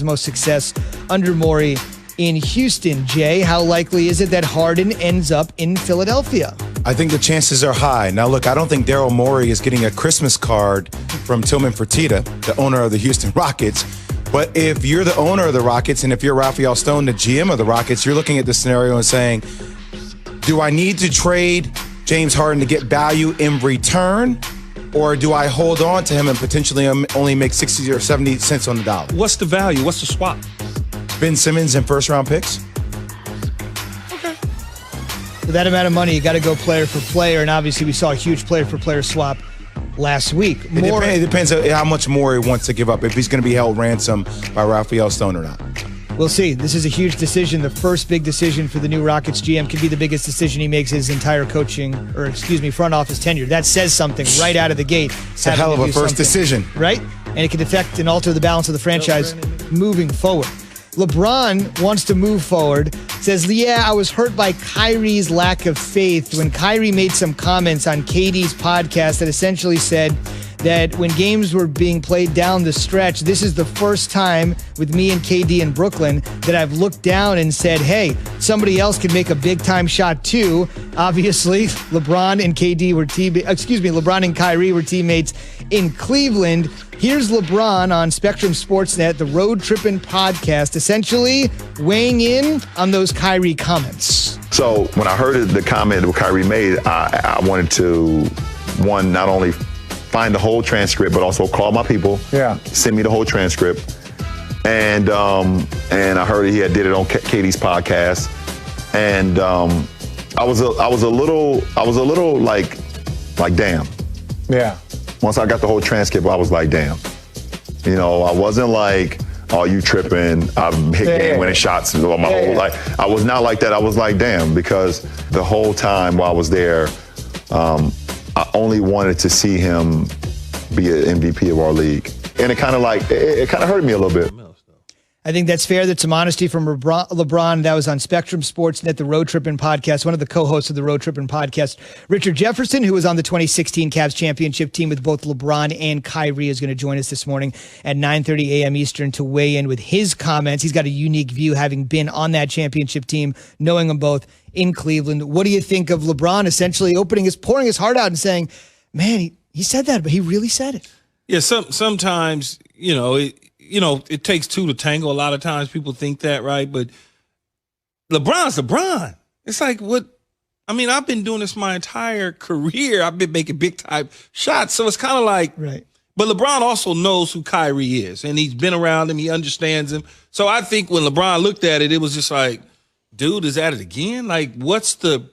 most success under Morey in Houston. Jay, how likely is it that Harden ends up in Philadelphia? I think the chances are high. Now, look, I don't think Daryl Morey is getting a Christmas card from Tillman Fertitta, the owner of the Houston Rockets. But if you're the owner of the Rockets and if you're Rafael Stone, the GM of the Rockets, you're looking at this scenario and saying, do I need to trade James Harden to get value in return? Or do I hold on to him and potentially only make 60 or 70 cents on the dollar? What's the value? What's the swap? Ben Simmons and first-round picks. Okay. For that amount of money, you got to go player for player, and obviously we saw a huge player-for-player swap last week. It depends on how much more he wants to give up, if he's going to be held ransom by Rafael Stone or not. We'll see. This is a huge decision. The first big decision for the new Rockets GM could be the biggest decision he makes his entire front office tenure. That says something right out of the gate. It's a hell of a first decision. Right? And it can affect and alter the balance of the franchise moving forward. LeBron wants to move forward. Says, yeah, I was hurt by Kyrie's lack of faith when Kyrie made some comments on KD's podcast that essentially said that when games were being played down the stretch, this is the first time with me and KD in Brooklyn that I've looked down and said, hey, somebody else can make a big-time shot too. Obviously, LeBron and Kyrie were teammates in Cleveland. Here's LeBron on Spectrum Sportsnet, the Road Trippin' podcast, essentially weighing in on those Kyrie comments. So when I heard the comment that Kyrie made, I wanted to, not only find the whole transcript, but also call my people. Send me the whole transcript. And I heard he did it on Katie's podcast. And I was a little like damn. Yeah. Once I got the whole transcript, I was like, damn. You know, I wasn't like, oh, you tripping. I've hit game-winning shots my whole life. I was not like that. I was like, damn, because the whole time while I was there, I only wanted to see him be an MVP of our league. And it kind of hurt me a little bit. I think that's fair. That's some honesty from LeBron. That was on Spectrum Sportsnet, the Road Trippin' podcast, one of the co-hosts of the Road Trippin' podcast. Richard Jefferson, who was on the 2016 Cavs championship team with both LeBron and Kyrie, is going to join us this morning at 9:30 a.m. Eastern to weigh in with his comments. He's got a unique view, having been on that championship team, knowing them both in Cleveland. What do you think of LeBron essentially pouring his heart out and saying, man, he said that, but he really said it? Yeah, sometimes, it takes two to tango. A lot of times people think that, right? But LeBron's LeBron. It's like I've been doing this my entire career. I've been making big-time shots. So it's kind of like, right. But LeBron also knows who Kyrie is, and he's been around him. He understands him. So I think when LeBron looked at it, it was just like, dude, is at it again? Like, what's the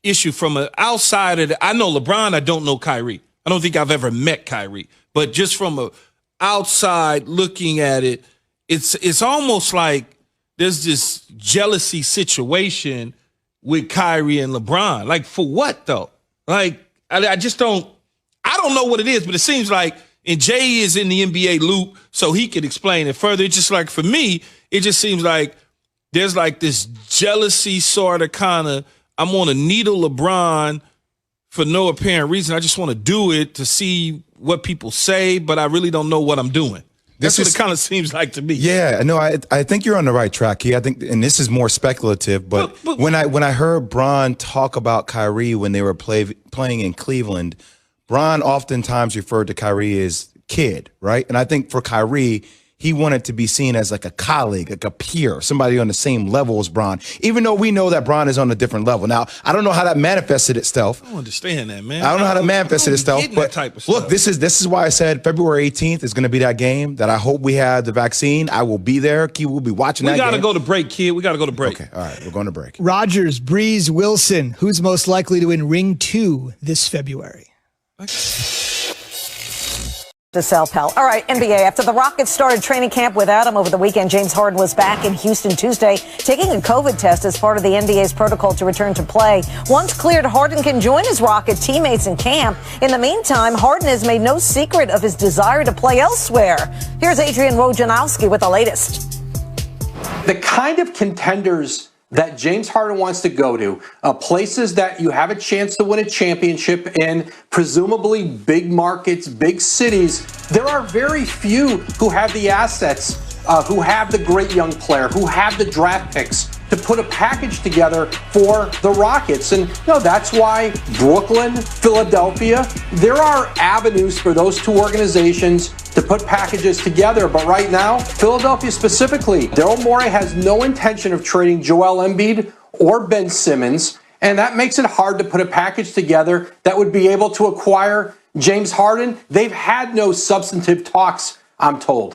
issue from an outsider? I know LeBron. I don't know Kyrie. I don't think I've ever met Kyrie. But just from a outside looking at it, it's almost like there's this jealousy situation with Kyrie and LeBron. Like, for what though? Like, I don't know what it is, but it seems like, and Jay is in the NBA loop, so he could explain it further. It's just like, for me, it just seems like there's like this jealousy sort of kind of, I'm on a needle LeBron for no apparent reason. I just want to do it to see what people say, but I really don't know what I'm doing. That's what it kind of seems like to me. Yeah, no, I think you're on the right track here. I think, and this is more speculative, but when I heard Bron talk about Kyrie when they were playing in Cleveland, Bron oftentimes referred to Kyrie as kid, right? And I think for Kyrie, he wanted to be seen as like a colleague, like a peer, somebody on the same level as Bron, even though we know that Bron is on a different level. Now, I don't know how that manifested itself. I don't understand that, man. I don't know how that manifested itself, but type of look, stuff. this is why I said February 18th is going to be that game that I hope we have the vaccine. I will be there. Key will be watching that game. We got to go to break, kid. We got to go to break. Okay, all right, we're going to break. Rodgers, Breeze, Wilson, who's most likely to win Ring 2 this February? To Sal Pell. All right, NBA. After the Rockets started training camp without him over the weekend, James Harden was back in Houston Tuesday, taking a COVID test as part of the NBA's protocol to return to play. Once cleared, Harden can join his Rocket teammates in camp. In the meantime, Harden has made no secret of his desire to play elsewhere. Here's Adrian Wojnarowski with the latest. The kind of contenders that James Harden wants to go to, places that you have a chance to win a championship in, presumably big markets, big cities. There are very few who have the assets who have the great young player, who have the draft picks to put a package together for the Rockets. And that's why Brooklyn, Philadelphia, there are avenues for those two organizations to put packages together. But right now, Philadelphia specifically, Daryl Morey has no intention of trading Joel Embiid or Ben Simmons. And that makes it hard to put a package together that would be able to acquire James Harden. They've had no substantive talks, I'm told.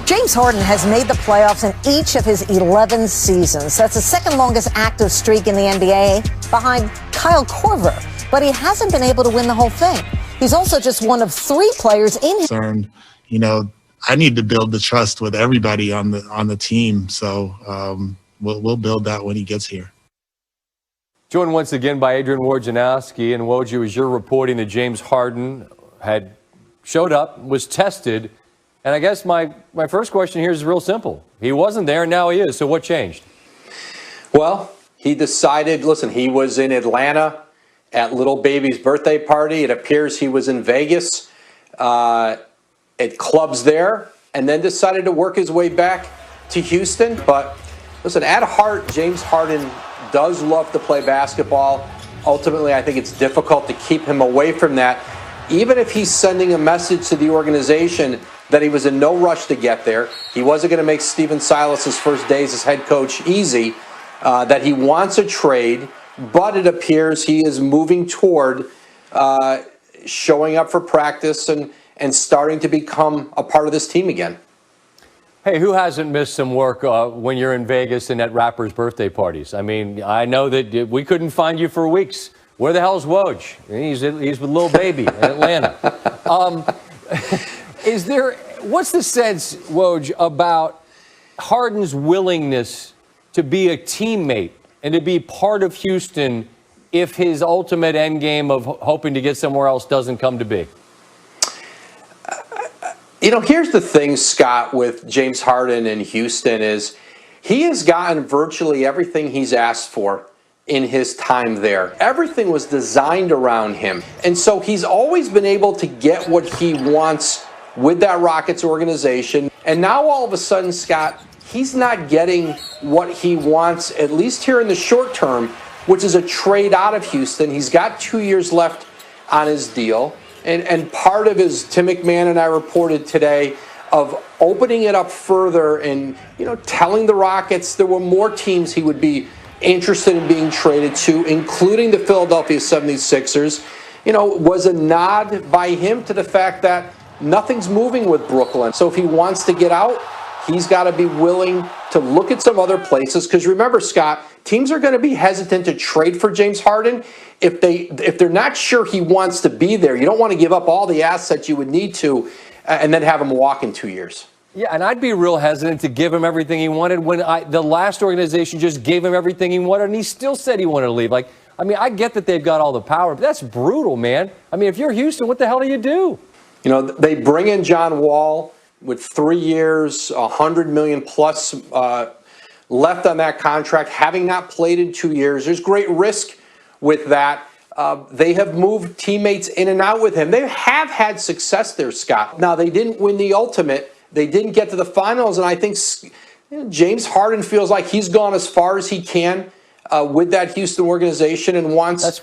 James Harden has made the playoffs in each of his 11 seasons. That's the second longest active streak in the NBA behind Kyle Korver. But he hasn't been able to win the whole thing. He's also just one of 3 players in his... I need to build the trust with everybody on the team. So we'll build that when he gets here. Joined once again by Adrian Wojnarowski. And Woj, as you're reporting that James Harden had showed up, was tested. And I guess my first question here is real simple. He wasn't there, and now he is. So what changed? Well, he decided, listen, he was in Atlanta at little baby's birthday party. It appears he was in Vegas at clubs there, and then decided to work his way back to Houston. But listen, at heart, James Harden does love to play basketball. Ultimately, I think it's difficult to keep him away from that. Even if he's sending a message to the organization that he was in no rush to get there, he wasn't going to make Stephen Silas's first days as head coach easy, that he wants a trade, but it appears he is moving toward showing up for practice and starting to become a part of this team again. Hey, who hasn't missed some work when you're in Vegas and at rappers' birthday parties? I mean, I know that we couldn't find you for weeks. Where the hell's Woj? He's with Lil Baby in Atlanta. What's the sense, Woj, about Harden's willingness to be a teammate and to be part of Houston if his ultimate end game of hoping to get somewhere else doesn't come to be? Here's the thing, Scott, with James Harden in Houston is he has gotten virtually everything he's asked for in his time there. Everything was designed around him. And so he's always been able to get what he wants with that Rockets organization. And now all of a sudden, Scott, he's not getting what he wants, at least here in the short term, which is a trade out of Houston. He's got 2 years left on his deal. And part of his, Tim McMahon and I reported today, of opening it up further and, telling the Rockets there were more teams he would be interested in being traded to, including the Philadelphia 76ers, was a nod by him to the fact that nothing's moving with Brooklyn. So if he wants to get out, he's got to be willing to look at some other places. Because remember, Scott, teams are going to be hesitant to trade for James Harden if they're not sure he wants to be there. You don't want to give up all the assets you would need to and then have him walk in 2 years. Yeah, and I'd be real hesitant to give him everything he wanted when the last organization just gave him everything he wanted, and he still said he wanted to leave. I get that they've got all the power, but that's brutal, man. If you're Houston, what the hell do you do? They bring in John Wall with 3 years, $100 million plus left on that contract, having not played in 2 years. There's great risk with that. They have moved teammates in and out with him. They have had success there, Scott. Now, they didn't win the ultimate. They didn't get to the finals, and I think James Harden feels like he's gone as far as he can with that Houston organization and wants